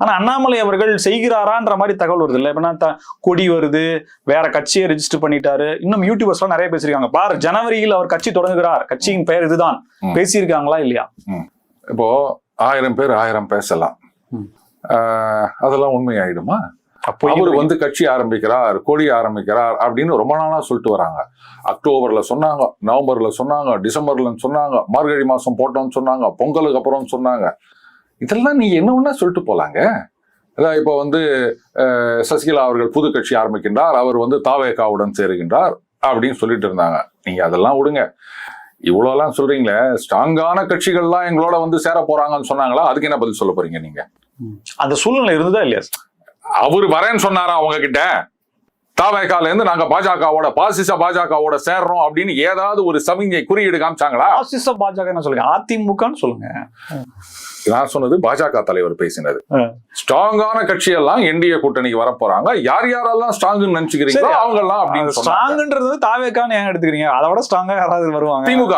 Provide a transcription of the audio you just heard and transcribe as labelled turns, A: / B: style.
A: ஆனா அண்ணாமலை அவர்கள் செய்கிறாரான்ற மாதிரி தகவல் வருது இல்ல. இப்ப கொடி வருது, வேற கட்சியை ரெஜிஸ்டர் பண்ணிட்டாரு. இன்னும் யூடியூபர்ஸ் எல்லாம் நிறைய பேசிருக்காங்க. பாரு, ஜனவரியில் அவர் கட்சி தொடங்குகிறார், கட்சியின் பெயர் இதுதான், பேசியிருக்காங்களா இல்லையா?
B: இப்போ 1000 பேர் 1000 பேசலாம், அதெல்லாம் உண்மையாயிடுமா? அவரு கட்சி ஆரம்பிக்கிறார், கொடி ஆரம்பிக்கிறார் அப்படின்னு ரொம்ப நாளா சொல்லிட்டு வராங்க. அக்டோபர்ல சொன்னாங்க, நவம்பர்ல சொன்னாங்க, டிசம்பர்ல சொன்னாங்க, மார்கழி மாசம் போட்டோம்னு சொன்னாங்க, பொங்கலுக்கு அப்புறம் சொன்னாங்க. இதெல்லாம் நீ என்ன ஒண்ணா சொல்லிட்டு போலாங்க. அதான் இப்போ சசிகலா அவர்கள் புது கட்சி ஆரம்பிக்கின்றார், அவர் தாவேகாவுடன் சேருகின்றார் அப்படின்னு சொல்லிட்டு இருந்தாங்க. நீங்க அதெல்லாம் விடுங்க. இவ்வளவுலாம் சொல்றீங்களே, ஸ்ட்ராங்கான கட்சிகள்லாம் எங்களோட சேர போறாங்கன்னு சொன்னாங்களா? அதுக்கு என்ன பதில் சொல்ல போறீங்க நீங்க?
A: அந்த சூழ்நிலை இருந்ததா இல்லையா?
B: அவரு வரேன்னு சொன்னாரா அவங்க கிட்ட? தாவேகால இருந்து நாங்க பாஜகவோட, பாசிச பாஜகவோட சேர்றோம் அப்படின்னு ஏதாவது ஒரு சமிஞ்சை குறியீடு காமிச்சாங்களா?
A: பாசிச பாஜக என்ன சொல்லுங்க, அதிமுகன்னு சொல்லுங்க.
B: நான் சொன்னது பாஜக தலைவர் பேசினது. ஸ்ட்ராங்கான கட்சி எல்லாம் என்டிஏ கூட்டணிக்கு வர போறாங்க, யார் யாரெல்லாம் ஸ்ட்ராங்னு நினைச்சுக்கிறீங்களோ அவங்க எல்லாம் அப்படின்னு.
A: ஸ்ட்ராங்ன்றது தாவேகான்னு ஏன் எடுத்துக்கிறீங்க? அதை விட ஸ்ட்ராங்கா யாராவது வருவாங்க?
B: திமுக